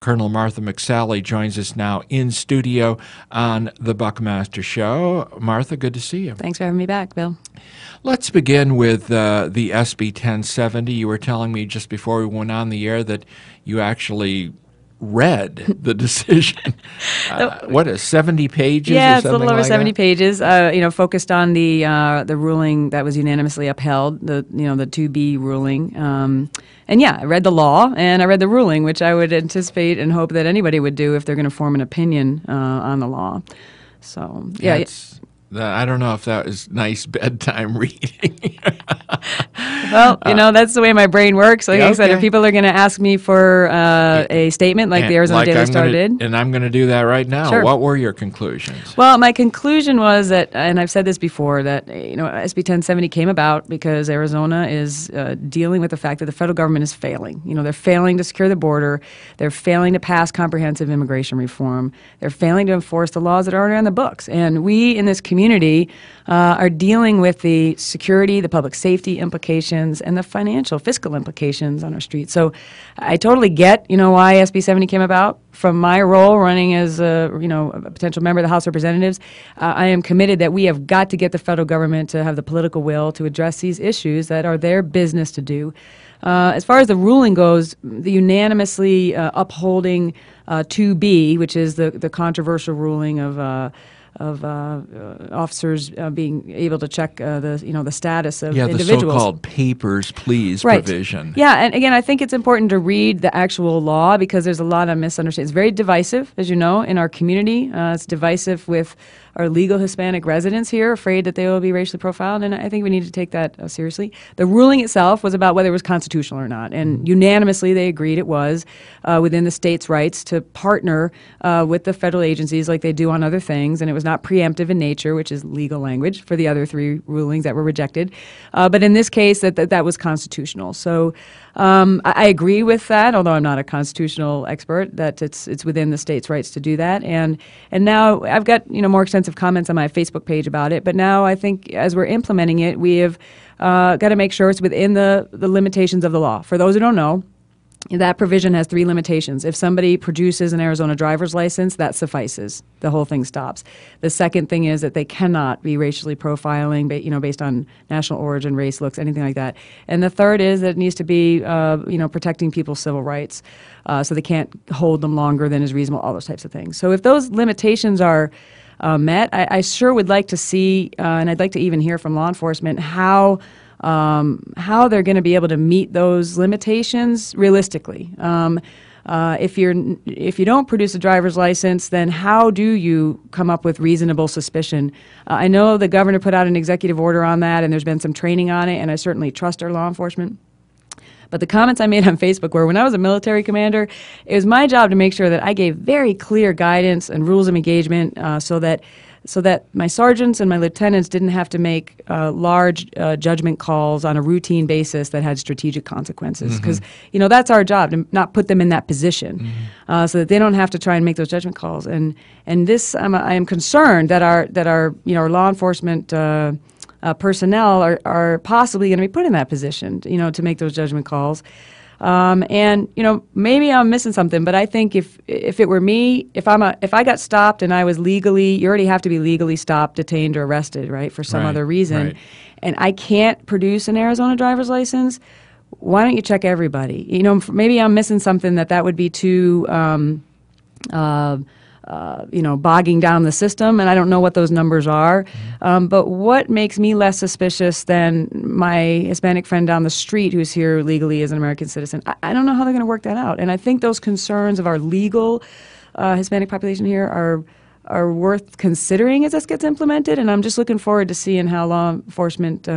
Colonel Martha McSally joins us now in studio on the Buckmaster Show. Martha, good to see you. Thanks for having me back, Bill. Let's begin with the SB 1070. You were telling me just before we went on the air that you actually read the decision. What is 70 pages? Yeah, or it's a little over like 70 that? pages. Focused on the ruling that was unanimously upheld, the 2B ruling. And yeah, I read the law and I read the ruling, which I would anticipate and hope that anybody would do if they're going to form an opinion on the law. So yeah. I don't know if that is nice bedtime reading. Well, that's the way my brain works. Like I said, if people are going to ask me for a statement like the Arizona Daily Star did. And I'm going to do that right now. Sure. What were your conclusions? Well, my conclusion was that, and I've said this before, that SB 1070 came about because Arizona is dealing with the fact that the federal government is failing. They're failing to secure the border. They're failing to pass comprehensive immigration reform. They're failing to enforce the laws that are already on the books. And we in this community are dealing with the security, the public safety implications, and the fiscal implications on our streets. So I totally get, why SB 70 came about. From my role running as a potential member of the House of Representatives, I am committed that we have got to get the federal government to have the political will to address these issues that are their business to do. As far as the ruling goes, the unanimously upholding 2B, which is the controversial ruling of officers being able to check the status of individuals. The so-called papers, please provision. Yeah, and again, I think it's important to read the actual law because there's a lot of misunderstanding. It's very divisive, as you know, in our community. It's divisive with our legal Hispanic residents here, afraid that they will be racially profiled, and I think we need to take that seriously. The ruling itself was about whether it was constitutional or not, and unanimously they agreed it was within the state's rights to partner with the federal agencies like they do on other things, and it was not preemptive in nature, which is legal language for the other three rulings that were rejected. But in this case, that was constitutional. So I agree with that, although I'm not a constitutional expert, that it's within the state's rights to do that. And now I've got more extensive comments on my Facebook page about it. But now I think as we're implementing it, we have got to make sure it's within the limitations of the law. For those who don't know, that provision has three limitations. If somebody produces an Arizona driver's license, that suffices. The whole thing stops. The second thing is that they cannot be racially profiling, based on national origin, race, looks, anything like that. And the third is that it needs to be, protecting people's civil rights, so they can't hold them longer than is reasonable. All those types of things. So if those limitations are met, I sure would like to see, and I'd like to even hear from law enforcement how they're going to be able to meet those limitations realistically. If you don't produce a driver's license, then how do you come up with reasonable suspicion? I know the governor put out an executive order on that, and there's been some training on it, and I certainly trust our law enforcement. But the comments I made on Facebook were, when I was a military commander, it was my job to make sure that I gave very clear guidance and rules of engagement so that my sergeants and my lieutenants didn't have to make large judgment calls on a routine basis that had strategic consequences. Because that's our job, to not put them in that position, so that they don't have to try and make those judgment calls. And this, I am concerned that our law enforcement personnel are possibly going to be put in that position, to make those judgment calls. Maybe I'm missing something, but I think if it were me, if I got stopped and I was legally, you already have to be legally stopped, detained, or arrested, right, for some other reason, and I can't produce an Arizona driver's license, why don't you check everybody? Maybe I'm missing something that would be too bogging down the system, and I don't know what those numbers are. But what makes me less suspicious than my Hispanic friend down the street who's here legally as an American citizen? I don't know how they're going to work that out. And I think those concerns of our legal Hispanic population here are worth considering as this gets implemented, and I'm just looking forward to seeing how law enforcement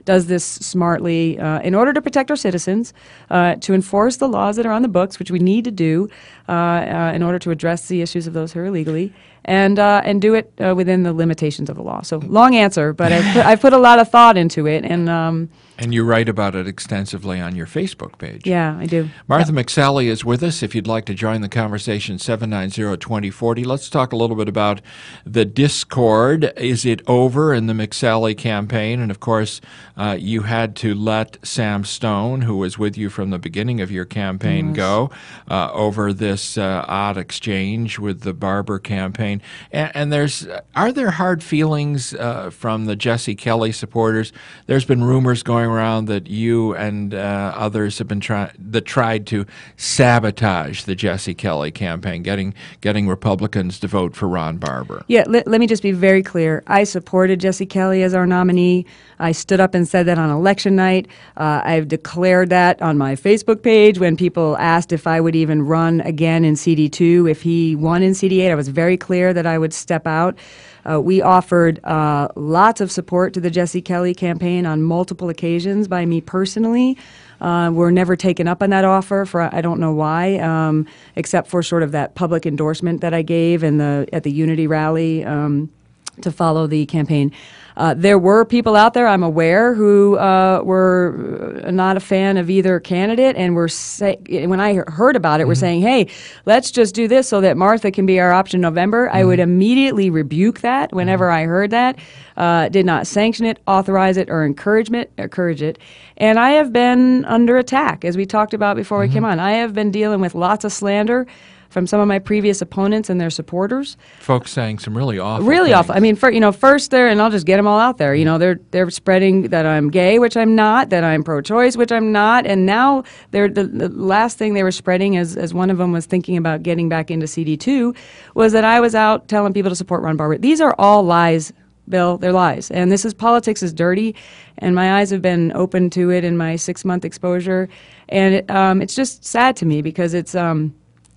does this smartly in order to protect our citizens, to enforce the laws that are on the books, which we need to do in order to address the issues of those who are illegally, and do it within the limitations of the law. So long answer, but I've put a lot of thought into it, and you write about it extensively on your Facebook page. Yeah, I do. Martha McSally is with us. If you'd like to join the conversation, 790-2040. Let's talk a little bit about the discord. Is it over in the McSally campaign? And, of course, you had to let Sam Stone, who was with you from the beginning of your campaign, go over this odd exchange with the Barber campaign. And are there hard feelings from the Jesse Kelly supporters? There's been rumors going around that you and others have been tried to sabotage the Jesse Kelly campaign, getting Republicans to vote for Ron Barber. Yeah, let me just be very clear. I supported Jesse Kelly as our nominee. I stood up and said that on election night. I've declared that on my Facebook page when people asked if I would even run again in CD2. If he won in CD8, I was very clear that I would step out. We offered lots of support to the Jesse Kelly campaign on multiple occasions by me personally. We're never taken up on that offer for I don't know why, except for sort of that public endorsement that I gave at the Unity rally to follow the campaign. There were people out there, I'm aware, who were not a fan of either candidate, and when I heard about it, were saying, hey, let's just do this so that Martha can be our option in November. I would immediately rebuke that whenever I heard that. Did not sanction it, authorize it, or encourage it. And I have been under attack, as we talked about before we came on. I have been dealing with lots of slander from some of my previous opponents and their supporters. Folks saying some really awful things. Awful. I mean, first there, and I'll just get them all out there. They're spreading that I'm gay, which I'm not, that I'm pro-choice, which I'm not, and now the last thing they were spreading, as one of them was thinking about getting back into CD2, was that I was out telling people to support Ron Barber. These are all lies, Bill. They're lies, and politics is dirty, and my eyes have been open to it in my 6-month exposure, and it's just sad to me because it's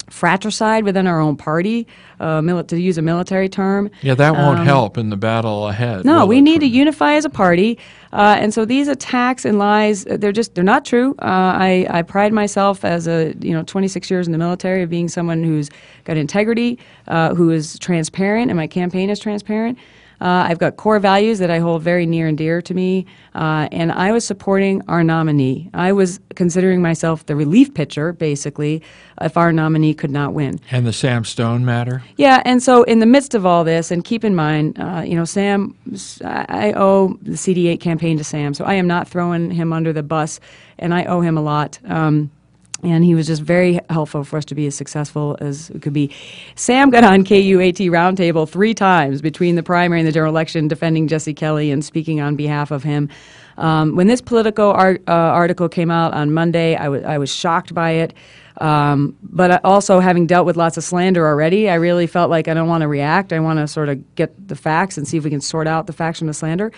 fratricide within our own party, to use a military term. Yeah, that won't help in the battle ahead. No, we need to unify as a party. And so these attacks and lies, they're not true. I pride myself as 26 years in the military of being someone who's got integrity, who is transparent, and my campaign is transparent. I've got core values that I hold very near and dear to me, and I was supporting our nominee. I was considering myself the relief pitcher, basically, if our nominee could not win. And the Sam Stone matter? Yeah, and so in the midst of all this, and keep in mind, Sam, I owe the CD8 campaign to Sam, so I am not throwing him under the bus, and I owe him a lot. And he was just very helpful for us to be as successful as it could be. Sam got on KUAT Roundtable 3 times between the primary and the general election defending Jesse Kelly and speaking on behalf of him. When this Politico article came out on Monday, I was shocked by it. But also, having dealt with lots of slander already, I really felt like I don't want to react. I want to sort of get the facts and see if we can sort out the facts from the slander.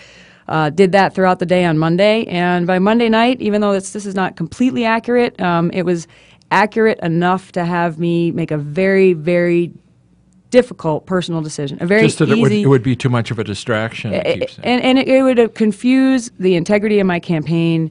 Did that throughout the day on Monday, and by Monday night, even though this is not completely accurate, it was accurate enough to have me make a very, very difficult personal decision. A very just that easy, it would be too much of a distraction. And it would confuse the integrity of my campaign.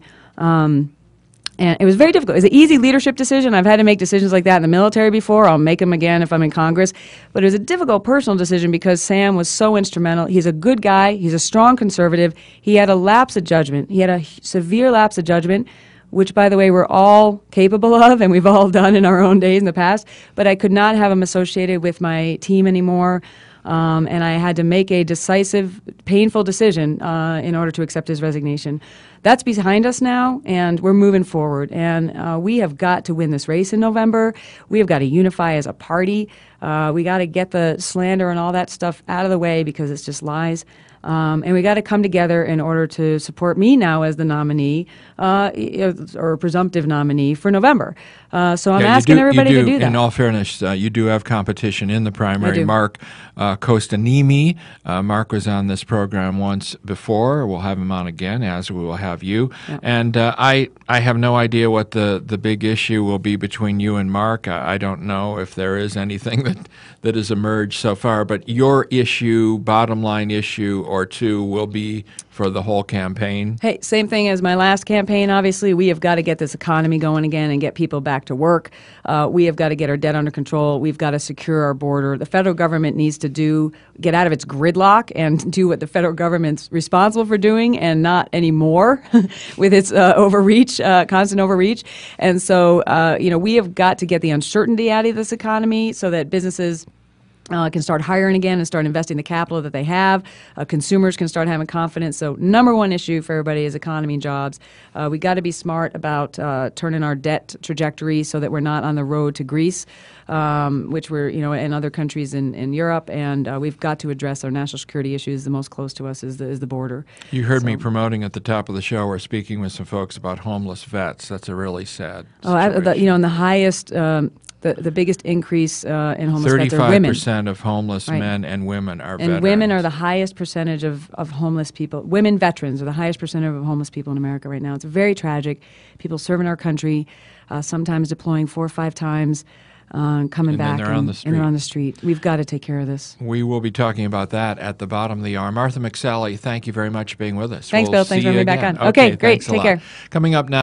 And it was very difficult. It was an easy leadership decision. I've had to make decisions like that in the military before. I'll make them again if I'm in Congress. But it was a difficult personal decision because Sam was so instrumental. He's a good guy. He's a strong conservative. He had a lapse of judgment. He had a severe lapse of judgment, which, by the way, we're all capable of and we've all done in our own days in the past. But I could not have him associated with my team anymore. And I had to make a decisive, painful decision in order to accept his resignation. That's behind us now, and we're moving forward. And we have got to win this race in November. We have got to unify as a party. We got to get the slander and all that stuff out of the way because it's just lies. And we got to come together in order to support me now as the nominee, or presumptive nominee for November. So I'm asking everybody to do that. In all fairness, you do have competition in the primary. Mark Costanimi. Mark was on this program once before. We'll have him on again, as we will have you. Yep. And I have no idea what the big issue will be between you and Mark. I don't know if there is anything that has emerged so far. But your issue, bottom line issue or two, will be for the whole campaign? Hey, same thing as my last campaign, obviously. We have got to get this economy going again and get people back to work. We have got to get our debt under control. We've got to secure our border. The federal government needs to get out of its gridlock and do what the federal government's responsible for doing and not anymore with its overreach, constant overreach. And so, we have got to get the uncertainty out of this economy so that businesses can start hiring again and start investing the capital that they have. Consumers can start having confidence. So number one issue for everybody is economy and jobs. We got to be smart about turning our debt trajectory so that we're not on the road to Greece, which we're, in other countries in Europe. And we've got to address our national security issues. The most close to us is the border. You heard me promoting at the top of the show. We're speaking with some folks about homeless vets. That's a really sad situation. And the highest... The biggest increase in homeless vets are women. 35% of homeless men and women are veterans. And women are the highest percentage of homeless people. Women veterans are the highest percentage of homeless people in America right now. It's very tragic. People serving our country, sometimes deploying 4 or 5 times, coming back, they're on the street. And they're on the street. We've got to take care of this. We will be talking about that at the bottom of the hour. Martha McSally, thank you very much for being with us. Thanks, Bill. Thanks for having me back on. Okay, great. Take care. Coming up now.